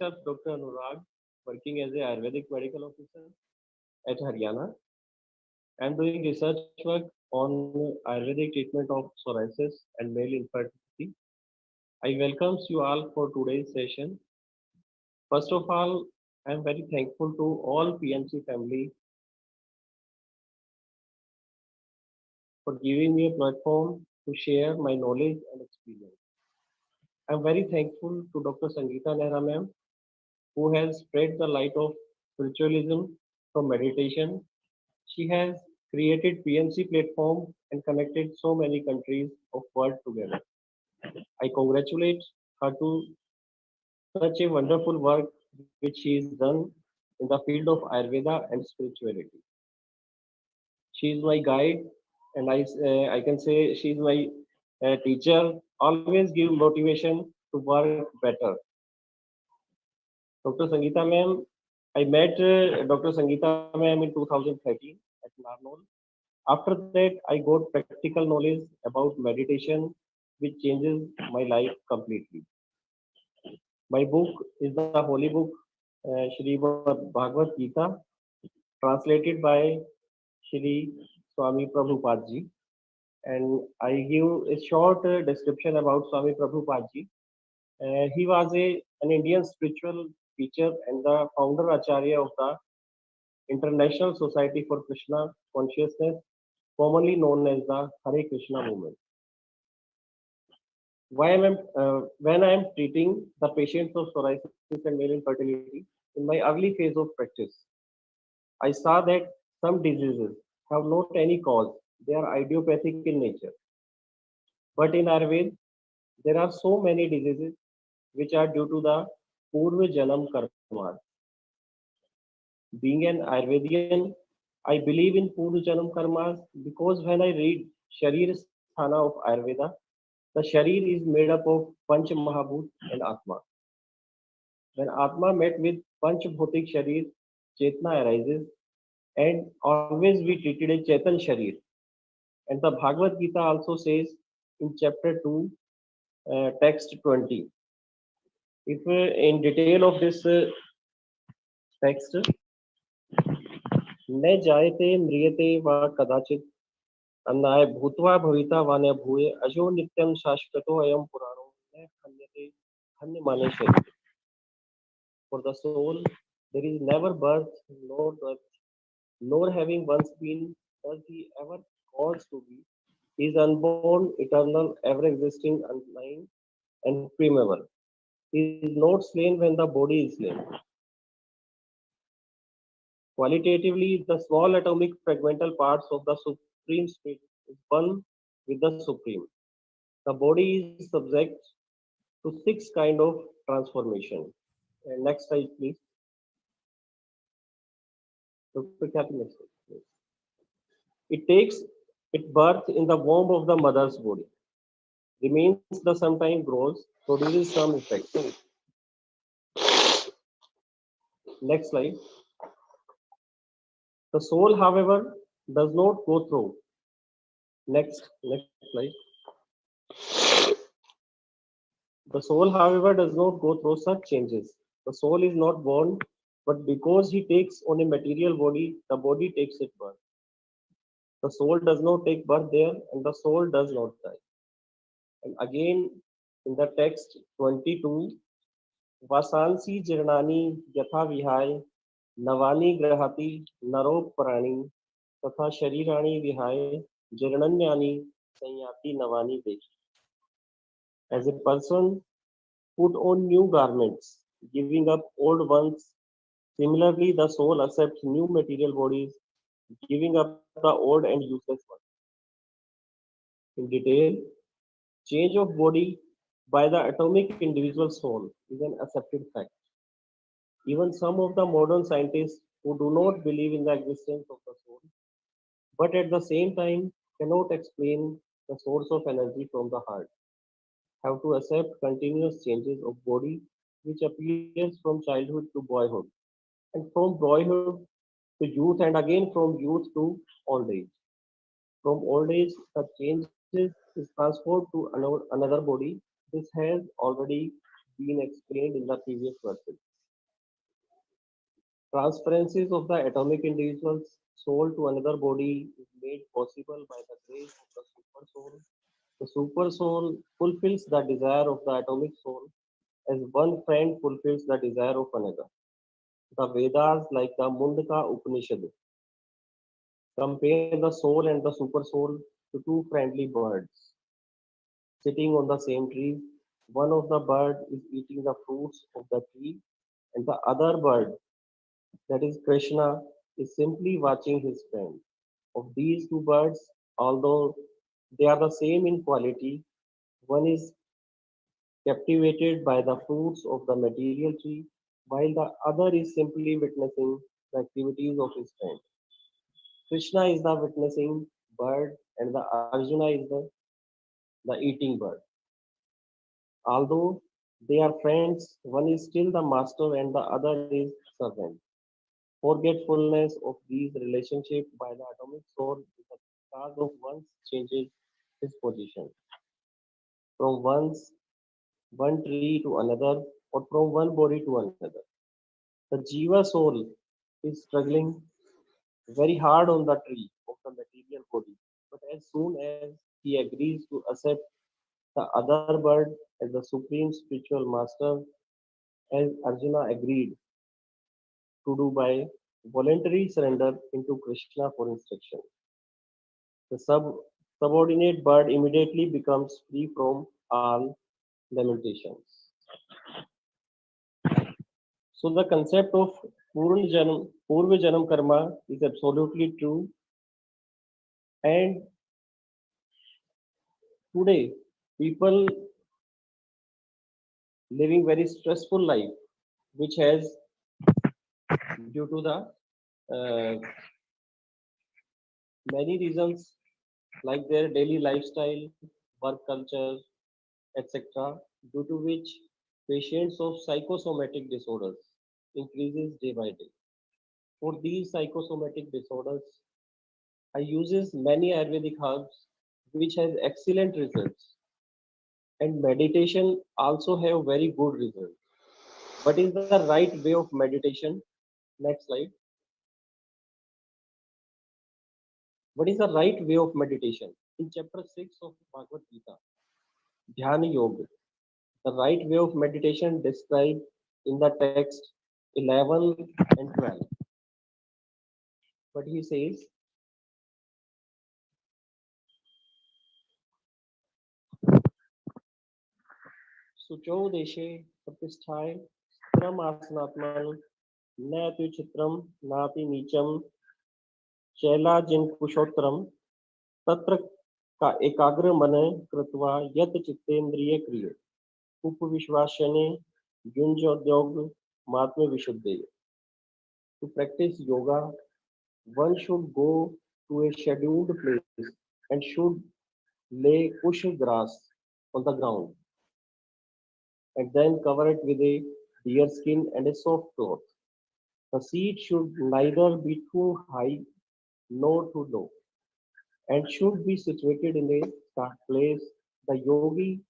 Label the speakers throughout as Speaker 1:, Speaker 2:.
Speaker 1: Myself, Dr. Anurag, working as a Ayurvedic medical officer at Haryana. I'm doing research work on Ayurvedic treatment of psoriasis and male infertility. I welcome you all for today's session. First of all, I'm very thankful to all PMC family for giving me a platform to share my knowledge and experience. I'm very thankful to Dr. Sangeeta Nehra ma'am, who has spread the light of spiritualism from meditation. She has created PMC platform and connected so many countries of world together. I congratulate her to such a wonderful work which she has done in the field of Ayurveda and spirituality. She is my guide, and I can say she is my teacher. Always give motivation to work better. Dr. Sangeeta ma'am, I met Dr. Sangeeta ma'am in 2013 at Narnaul. After that, I got practical knowledge about meditation, which changes my life completely. My book is the holy book, Srimad Bhagavad Gita, translated by Shri Swami Prabhupada ji. And I give a short description about Swami Prabhupada ji. He was an Indian spiritual teacher and the founder Acharya of the International Society for Krishna Consciousness, commonly known as the Hare Krishna movement. When I am treating the patients of psoriasis and male infertility in my early phase of practice, I saw that some diseases have not any cause; they are idiopathic in nature. But in Ayurveda, there are so many diseases which are due to the Purva Janam Karmas. Being an Ayurvedian, I believe in Purva Janam Karmas because when I read Sharir Sthana of Ayurveda, the Sharir is made up of Panch Mahabhut and Atma. When Atma met with Panch Bhutik Sharir, Chetna arises, and always we treated a Chetan Sharir. And the Bhagavad Gita also says in chapter 2, text 20. If in detail of this text, न जायते म्रियते वा कदाचित अन्नाय भूत्वा भविता वा न भूय अजो नित्यं शाश्वतो अयं पुराणो न खन्यते खन्यमाने शरीरे. For the soul, there is never birth nor death, nor having once been, does he ever cause to be. He is unborn, eternal, ever existing, undying, and primeval. He is not slain when the body is slain. Qualitatively, the small atomic fragmental parts of the Supreme Spirit is one with the Supreme. The body is subject to six kind of transformation. Next slide, please. Dr. Kathy, next slide, please. It takes its birth in the womb of the mother's body, remains the sometime grows, produces some effect. Next slide. The soul, however, does not go through. Next slide. The soul, however, does not go through such changes. The soul is not born, but because he takes on a material body, the body takes its birth. The soul does not take birth there, and the soul does not die. And again, in the text 22, Vasansi Jirnani Yatha Vihai Navani Grahati Narop Prani Tatha Sharirani Vihai Jirnanyani Sanyati Navani Dekhi. As a person put on new garments, giving up old ones. Similarly, the soul accepts new material bodies, giving up the old and useless ones. In detail, change of body by the atomic individual soul is an accepted fact. Even some of the modern scientists who do not believe in the existence of the soul, but at the same time cannot explain the source of energy from the heart, have to accept continuous changes of body which appears from childhood to boyhood and from boyhood to youth and again from youth to old age. From old age, the changes is transferred to another body. This has already been explained in the previous verses. Transferences of the atomic individual's soul to another body is made possible by the grace of the super soul. The super soul fulfills the desire of the atomic soul as one friend fulfills the desire of another. The Vedas, like the Mundaka Upanishad, compare the soul and the super soul to two friendly birds sitting on the same tree. One of the bird is eating the fruits of the tree, and the other bird, that is Krishna, is simply watching his friend. Of these two birds, although they are the same in quality, one is captivated by the fruits of the material tree, while the other is simply witnessing the activities of his friend. Krishna is the witnessing bird, and the Arjuna is the eating bird. Although they are friends, one is still the master and the other is servant. Forgetfulness of these relationships by the atomic soul is the cause of one's changes his position from one tree to another or from one body to another. The Jiva soul is struggling very hard on the tree of the material body, but as soon as he agrees to accept the other bird as the supreme spiritual master, as Arjuna agreed to do by voluntary surrender into Krishna for instruction. The subordinate bird immediately becomes free from all limitations. So the concept of Purva Janam Karma is absolutely true. And today, people living very stressful life, which has due to the many reasons like their daily lifestyle, work culture, etc., due to which patients of psychosomatic disorders increases day by day. For these psychosomatic disorders, I uses many Ayurvedic herbs which has excellent results, and meditation also have very good results. What is the right way of meditation? Next slide. What is the right way of meditation? In chapter 6 of Bhagavad Gita, Dhyana Yoga, the right way of meditation described in the text 11 and 12. But he says, Sucho deshe pratisthai stram asanatman न तु चित्रम नापि नीचम शैला जिन कुशोत्तरम तत्र का एकाग्र मन कृत्वा यत चित्तेन्द्रिय क्रिय उपविश्वासने युंजोद्योग मात्म विशुद्धे. To practice yoga, one should go to a scheduled place and should lay kush grass on the ground and then cover it with a deer skin and a soft cloth. The seat should neither be too high nor too low and should be situated in a flat place. The yogi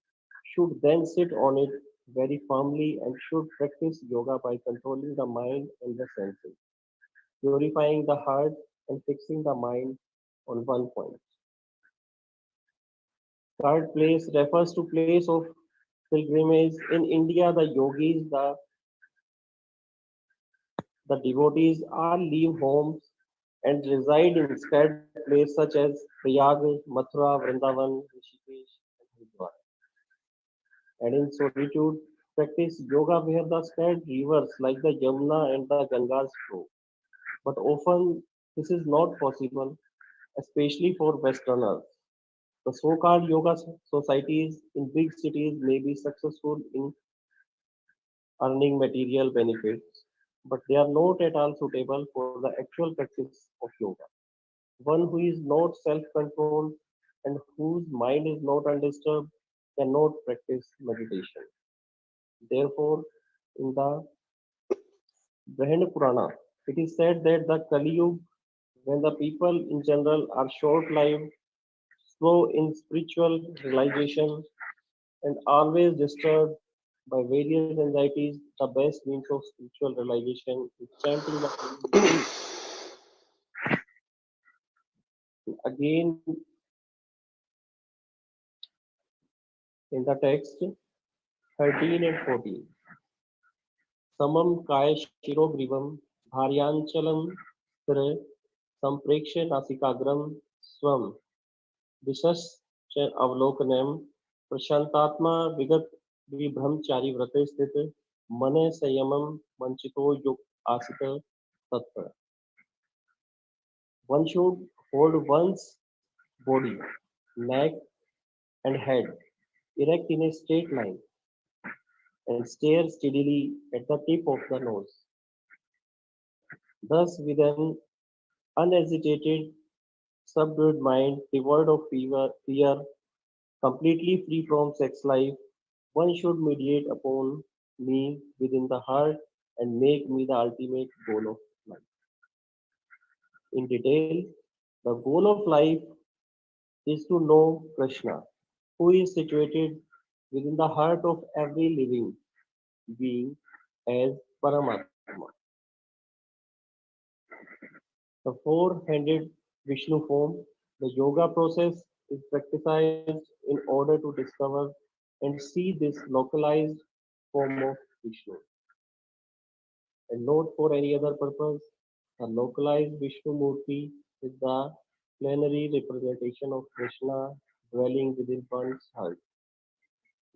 Speaker 1: should then sit on it very firmly and should practice yoga by controlling the mind and the senses, purifying the heart and fixing the mind on one point. Third place refers to place of pilgrimage. In India, the yogis, the devotees all leave homes and reside in scared places such as Prayag, Mathura, Vrindavan, Rishikesh, and Haridwar. And in solitude, practice yoga where the scared rivers like the Yamuna and the Gangas flow. But often this is not possible, especially for Westerners. The so-called yoga societies in big cities may be successful in earning material benefits, but they are not at all suitable for the actual practice of yoga. One who is not self-controlled and whose mind is not undisturbed cannot practice meditation. Therefore, in the Brahmana Purana, it is said that the Kali Yuga, when the people in general are short-lived, slow in spiritual realization, and always disturbed by various anxieties, the best means of spiritual realization is chanting the holy name. Again, in the text 13 and 14. समम काय शिरोग्रीवम भार्यांचलम स्थिर संप्रेक्ष्य नासिकाग्रम स्वम दिशश्च अवलोकनम प्रशांतात्मा विगत विभ्रमचारी व्रते स्थित मन संयमम वंचितो युक्त आसित तत्पर. One should hold one's body, neck, and head erect in a straight line and stare steadily at the tip of the nose. Thus, with an unagitated, subdued mind, devoid of fear, completely free from sex life, one should meditate upon me within the heart and make me the ultimate goal of life. In detail, the goal of life is to know Krishna, who is situated within the heart of every living being as Paramatma. The four-handed Vishnu form, the yoga process is practiced in order to discover and see this localized form of Vishnu, and not for any other purpose. The localized Vishnu Murti is the plenary representation of Krishna dwelling within one's heart.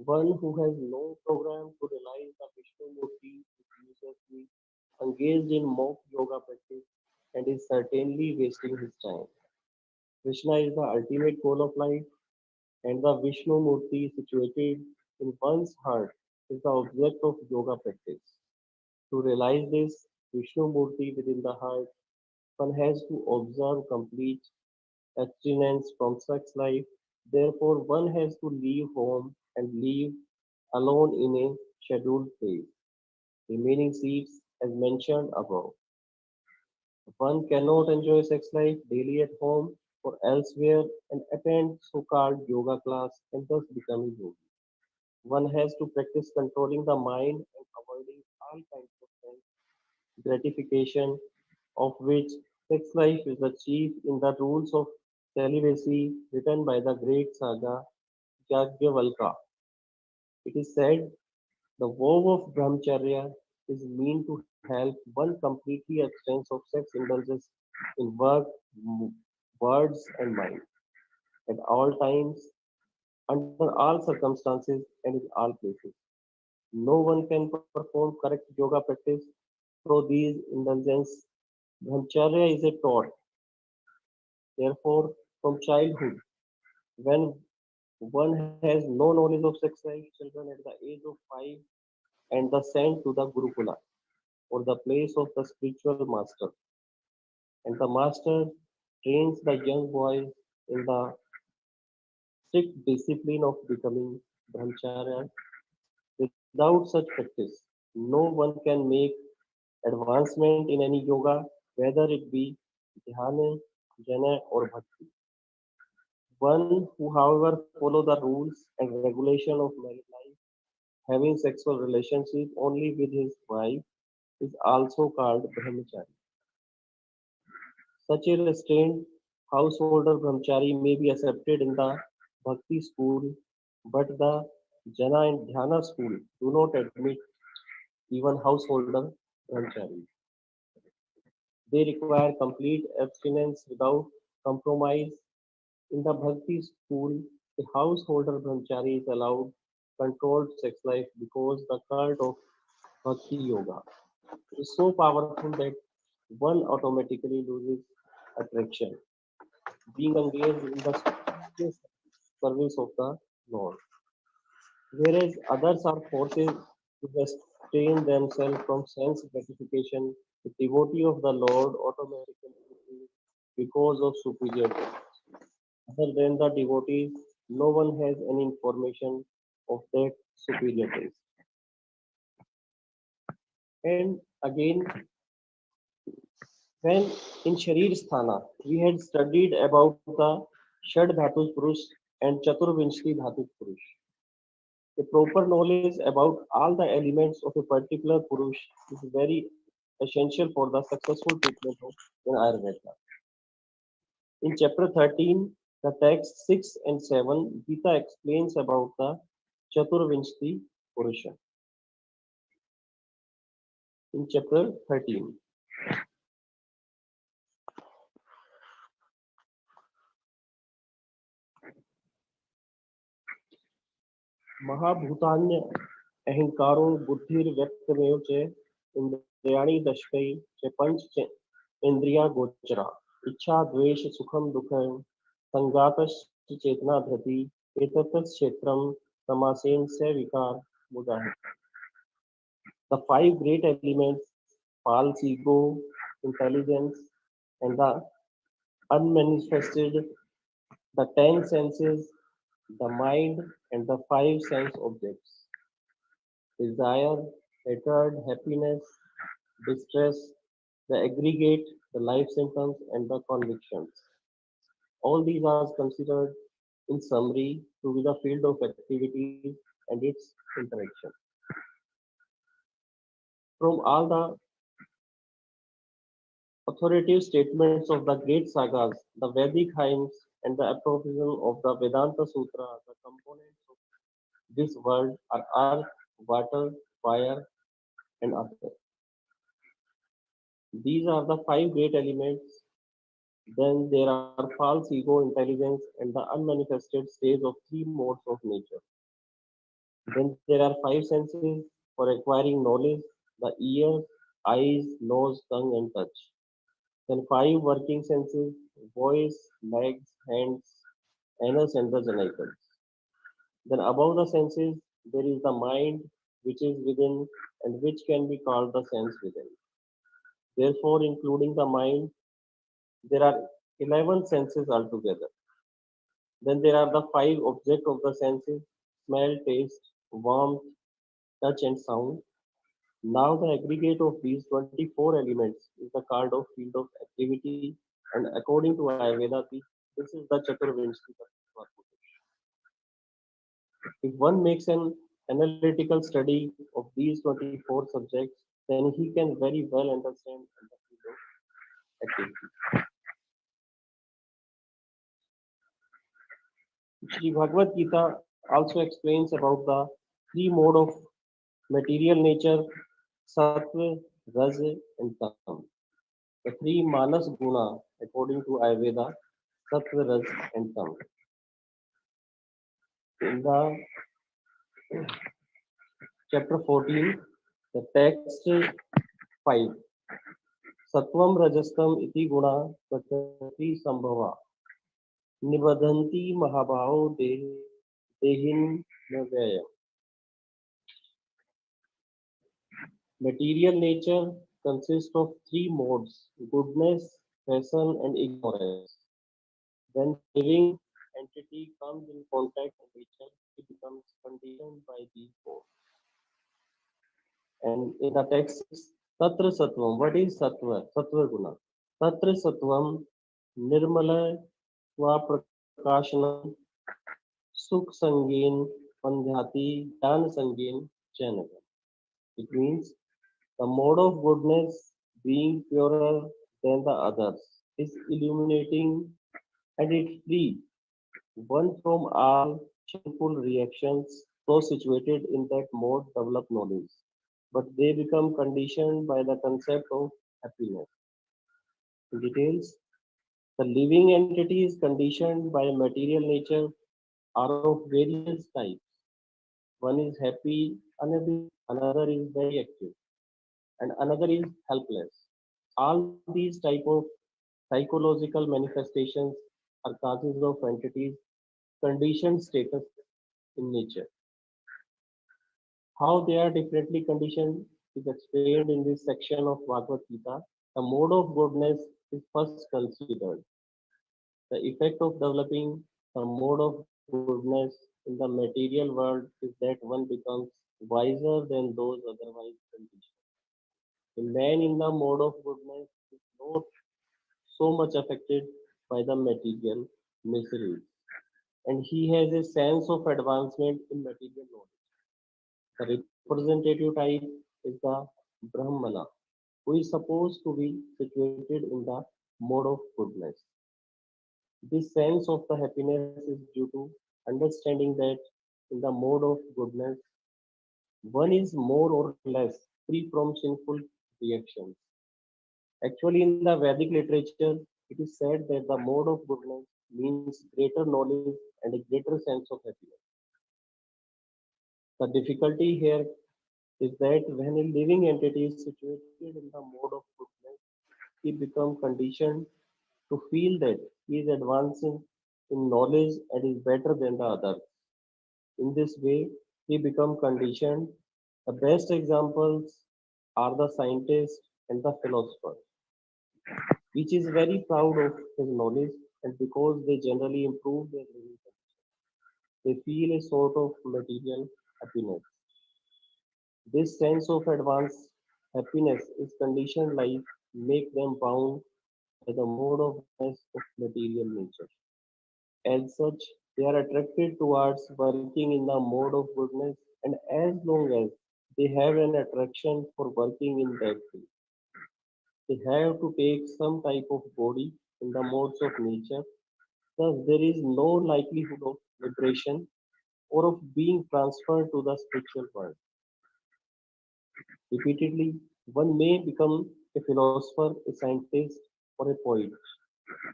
Speaker 1: One who has no program to realize the Vishnu Murti is uselessly engaged in mock yoga practice and is certainly wasting his time. Krishna is the ultimate goal of life, and the Vishnu Murti situated in one's heart is the object of yoga practice. To realize this Vishnu Murti within the heart, one has to observe complete abstinence from sex life. Therefore, one has to leave home and live alone in a scheduled place, remaining seats as mentioned above. One cannot enjoy sex life daily at home or elsewhere and attend so-called yoga class and thus become a yogi. One has to practice controlling the mind and avoiding all kinds of sense gratification, of which sex life is the chief in the rules of celibacy written by the great saga Yajnavalkya. It is said the vow of brahmacharya is meant to help one completely abstain of sex indulgence in work, words, and mind at all times, under all circumstances, and in all places. No one can perform correct yoga practice through these indulgences. Brahmacharya is a taught, therefore, from childhood, when one has no knowledge of sex life, children at the age of 5 and the sent to the Gurukula or the place of the spiritual master. And the master trains the young boys in the strict discipline of becoming brahmacharya. Without such practice, no one can make advancement in any yoga, whether it be dhyana, jnana, or bhakti. One who, however, follow the rules and regulation of married life, having sexual relationship only with his wife, is also called brahmachari. Such a restrained householder brahmachari may be accepted in the bhakti school, but the jana and dhyana school do not admit even householder brahmacharis. They require complete abstinence without compromise. In the Bhakti school, a householder brahmachari is allowed controlled sex life because the cult of Bhakti Yoga is so powerful that one automatically loses attraction, being engaged in the selfless service of the Lord, whereas others are forced to restrain themselves from sense gratification. The devotee of the Lord automatically loses because of superiority. Other than the devotees, no one has any information of that superior taste. And again, when in Sharir Sthana, we had studied about the Shad Dhatus Purush and Chaturvinshti Dhatus Purush. A proper knowledge about all the elements of a particular Purush is very essential for the successful treatment of in Ayurveda. In chapter 13, the text 6 and 7, Gita explains about the Chaturvinshti Purusha. In chapter 13, महाभूतान्य अहंकारो बुद्धिर्व्यक्तमेव च इंद्रियाणि दशकै च पंच इंद्रिया गोचरा इच्छा द्वेष सुखम दुखम संगातश्च चेतना धृति एतत् क्षेत्रम समासेन से विकार मुदाह. The five great elements, false ego, intelligence, and the unmanifested, the ten senses, the mind, and the five sense objects. Desire, hatred, happiness, distress, the aggregate, the life symptoms, and the convictions. All these are considered in summary to be the field of activities and its interaction. From all the authoritative statements of the great sagas, the Vedic hymns, and the aphorism of the Vedanta Sutra, the components of this world are earth, water, fire, and other. These are the five great elements. Then there are false ego, intelligence, and the unmanifested stage of three modes of nature. Then there are five senses for acquiring knowledge: the ears, eyes, nose, tongue, and touch. Then five working senses: voice, legs, hands, anus, and the genitals. Then above the senses, there is the mind, which is within and which can be called the sense within. Therefore, including the mind, there are 11 senses altogether. Then there are the five objects of the senses: smell, taste, warmth, touch, and sound. Now, the aggregate of these 24 elements is the card of field of activity, and according to Ayurveda, this is the Chaturvinshti Tattva. If one makes an analytical study of these 24 subjects, then he can very well understand the field of activity. Sri Bhagavad Gita also explains about the three mode of material nature: sattva, ras, and tam. The three manas guna, according to Ayurveda: sattva, ras, and tam. In the chapter 14, the text 5. Sattvam rajastam iti guna prakriti sambhava nibadhanti mahabhao dehin navaya. Material nature consists of three modes: goodness, passion, and ignorance. When the living entity comes in contact with nature, it becomes conditioned by these modes. And in the text, Tatra Sattvam. What is Sattva? Sattva Guna. Tatra Sattvam Nirmala Swaprakasanam Sukh Sangin Pandhyati Jnana Sangin Chanaka. It means the mode of goodness, being purer than the others, is illuminating and it free one from all shameful reactions. Those situated in that mode develop knowledge, but they become conditioned by the concept of happiness. In details, the living entities conditioned by material nature are of various types. One is happy, another is very active, and another is helpless. All these type of psychological manifestations are causes of entities conditioned status in nature. How they are differently conditioned is explained in this section of Bhagavad Gita. The mode of goodness is first considered. The effect of developing the mode of goodness in the material world is that one becomes wiser than those otherwise conditioned. The man in the mode of goodness is not so much affected by the material miseries, and he has a sense of advancement in material knowledge. The representative type is the Brahmana, who is supposed to be situated in the mode of goodness. This sense of the happiness is due to understanding that in the mode of goodness, one is more or less free from sinful reactions. Actually, in the Vedic literature, it is said that the mode of goodness means greater knowledge and a greater sense of happiness. The difficulty here is that when a living entity is situated in the mode of goodness, he becomes conditioned to feel that he is advancing in knowledge and is better than the others. In this way, he becomes conditioned. The best examples are the scientist and the philosopher. Each is very proud of his knowledge, and because they generally improve their living conditions, they feel a sort of material happiness. This sense of advanced happiness is conditioned life make them bound by the mode of goodness of material nature. As such, they are attracted towards working in the mode of goodness, and as long as they have an attraction for working in that way, they have to take some type of body in the modes of nature. Thus, there is no likelihood of liberation or of being transferred to the spiritual world. Repeatedly, one may become a philosopher, a scientist, or a poet,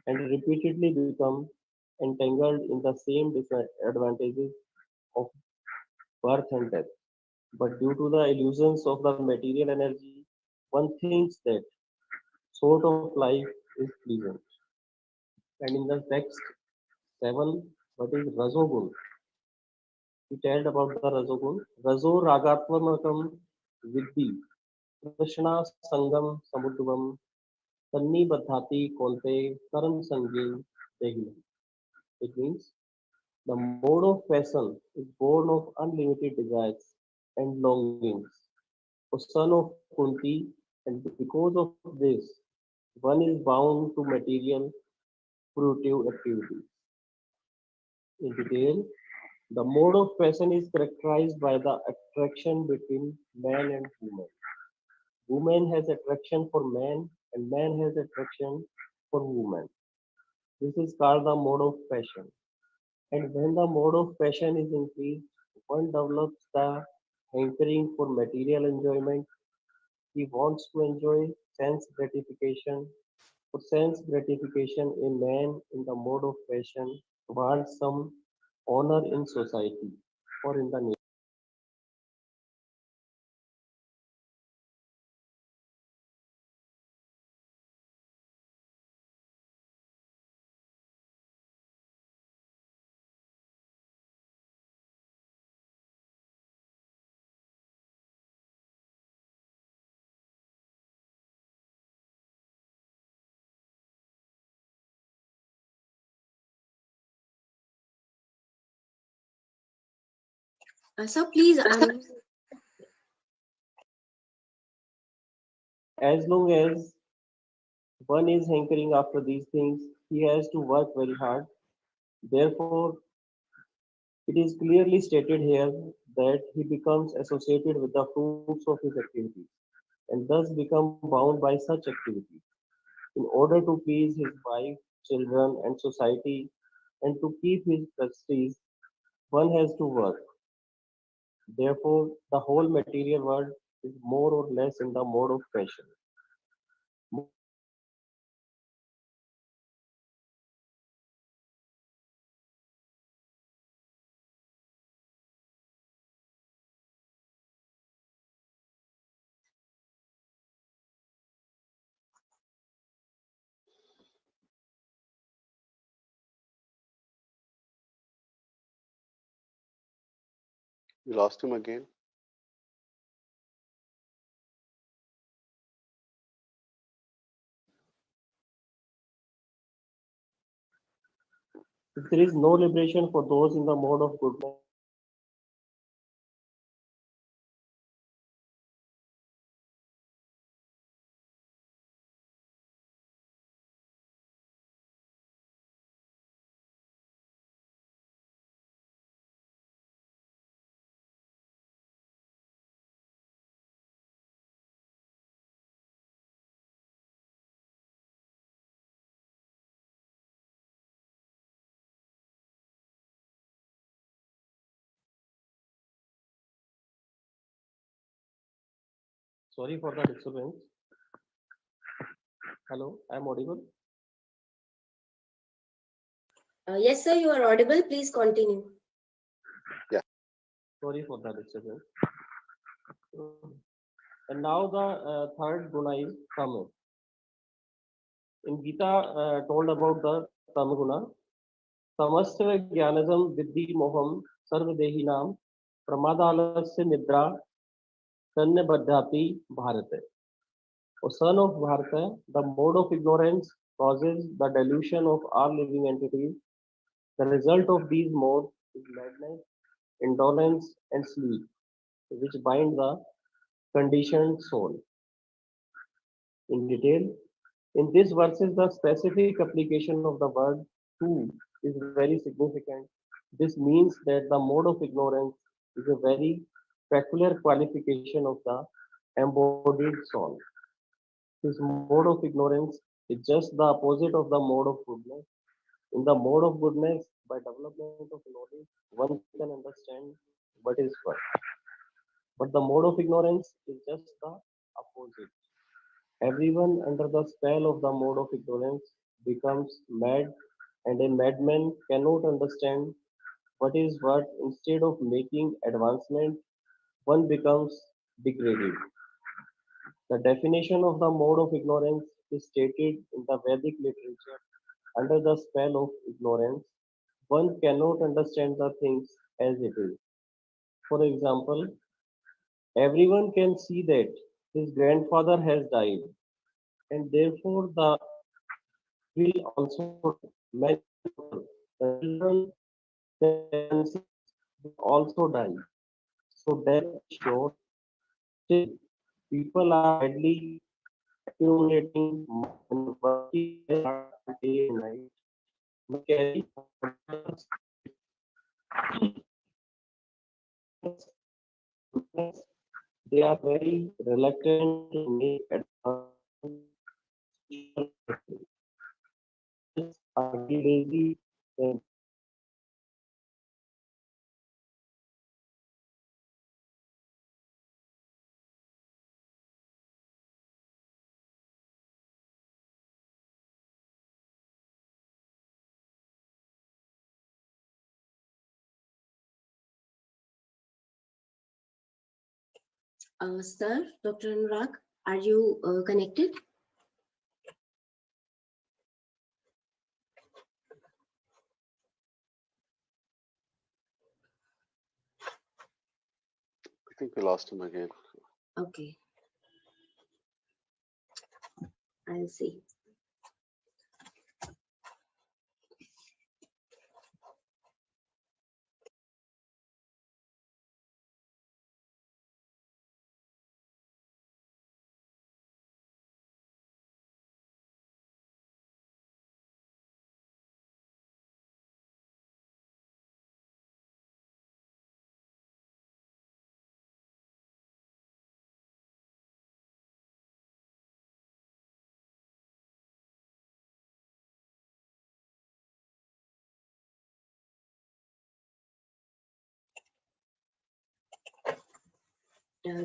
Speaker 1: and repeatedly become entangled in the same disadvantages of birth and death. But due to the illusions of the material energy, one thinks that sort of life is pleasant. And in the text 7, what is Rajogun? He told about the Rajogun. Rajo Ragatvamakam Vidhi Krishna Sangam Samudvam Tanni Badhati Konte Karam Sangi Dehinam. It means the mode of passion is born of unlimited desires and longings. O son of Kunti, and because of this, one is bound to material fruitive activities. In detail, the mode of passion is characterized by the attraction between man and woman. Woman has attraction for man, and man has attraction for woman. This is called the mode of passion. And when the mode of passion is increased, one develops the hankering for material enjoyment. He wants to enjoy sense gratification. For sense gratification, a man in the mode of passion wants some honor in society or in the nation.
Speaker 2: So please, Anu.
Speaker 1: As long as one is hankering after these things, he has to work very hard. Therefore, it is clearly stated here that he becomes associated with the fruits of his activities and thus become bound by such activities. In order to please his wife, children, and society, and to keep his prestige, one has to work. Therefore, the whole material world is more or less in the mode of passion.
Speaker 3: We lost him again.
Speaker 1: If there is no liberation for those in the mode of goodness, Sorry for the disturbance. Hello, I'm audible.
Speaker 2: Yes, sir, you are audible. Please continue.
Speaker 1: Sorry for the disturbance. And now the third guna is tama. In Gita, told about the tamaguna. Samasya jnanadam viddhi moham sarvadehi nam pramadalasya nidra sanyabadhati bharate. O son of Bharata, the mode of ignorance causes the delusion of all living entities. The result of these modes is madness, indolence, and sleep, which bind the conditioned soul. In detail, in this verses, the specific application of the word to is very significant. This means that the mode of ignorance is a very peculiar qualification of the embodied soul. This mode of ignorance is just the opposite of the mode of goodness. In the mode of goodness, by development of knowledge, one can understand what is what. But the mode of ignorance is just the opposite. Everyone under the spell of the mode of ignorance becomes mad, and a madman cannot understand what is what. Instead of making advancement, one becomes degraded. The definition of the mode of ignorance is stated in the Vedic literature. Under the spell of ignorance, one cannot understand the things as it is. For example, everyone can see that his grandfather has died, and therefore the will also die. Many people, the children that can see will also die. So death is sure. Still, people are madly accumulating money and working very hard day and night, but carry whatever status they are very reluctant to make advancement social activity. Others are very lazy and
Speaker 2: Sir, Dr. Anurag, are you connected?
Speaker 3: I think we lost him again.
Speaker 2: Okay, I'll see.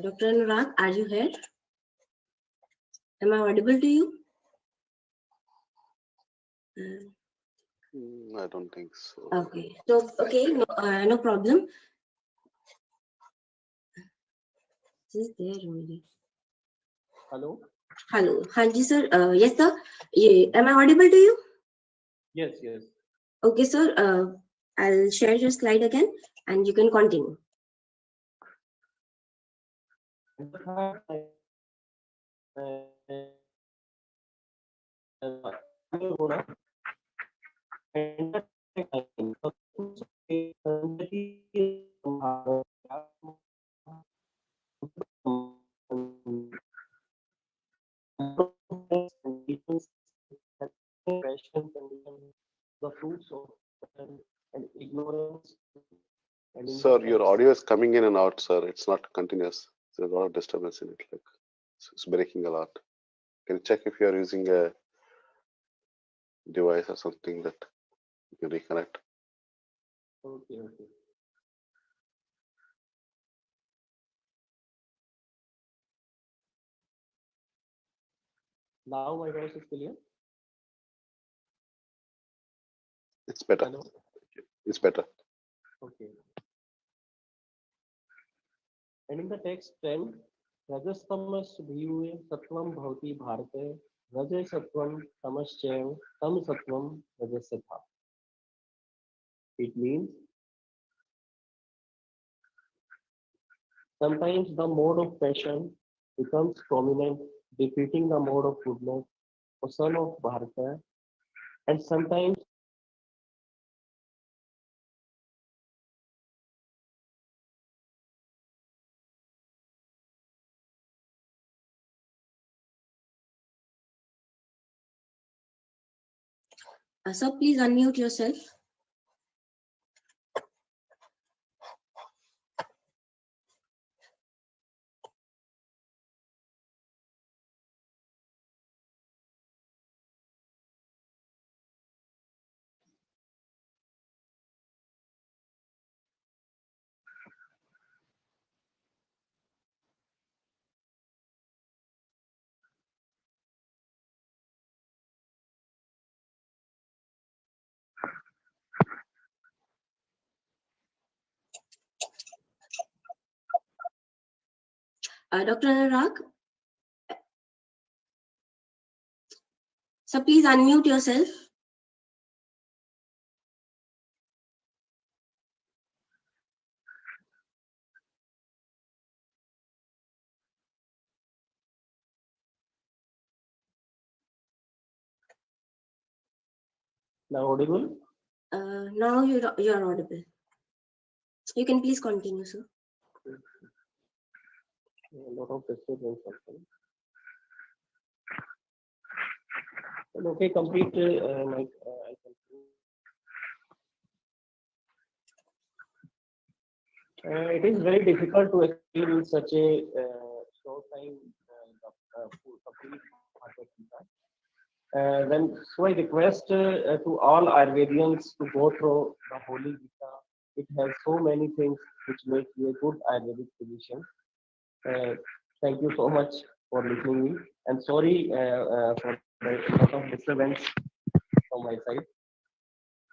Speaker 2: Dr. Anurag, are you here? Am I audible to you?
Speaker 3: I don't think so.
Speaker 2: Okay, so okay, no, no problem. This is there only.
Speaker 1: hello.
Speaker 2: Hello, Hanji sir. Yes, sir. Yeah. Am I audible to you?
Speaker 1: Yes, yes.
Speaker 2: Okay, sir. I'll share your slide again, and you can continue.
Speaker 1: And the third time, Guna, and the time, the fruits of and ignorance and in the
Speaker 3: Sir, your
Speaker 1: text.
Speaker 3: audio is coming in and out, sir. It's not continuous. There's a lot of disturbance in it. Like it's breaking a lot. Can you check if you are using a device or something that you can reconnect?
Speaker 1: Okay, okay. Now my voice is clear.
Speaker 3: It's better.
Speaker 1: Hello.
Speaker 3: It's better.
Speaker 1: Okay. And in the text 10, Rajastamas bhive sattvam bhavati bharate raja sattvam tamaschaiv tam sattvam rajasatha. It means sometimes the mode of passion becomes prominent, defeating the mode of goodness, o son of Bharata, and sometimes
Speaker 2: Sir, please unmute yourself. Dr. Anurag, sir, please unmute yourself.
Speaker 1: now audible.
Speaker 2: Now you're audible. You can please continue, sir.
Speaker 1: A lot of disturbance also. And okay, complete I continue. It is very difficult to explain in such a short time the complete Bhagavad Gita. So I request to all Ayurvedians to go through the Holy Gita. It has so many things which make you a good Ayurvedic physician. Uh, Thank you so much for listening me, and sorry for the lot of disturbance from my side.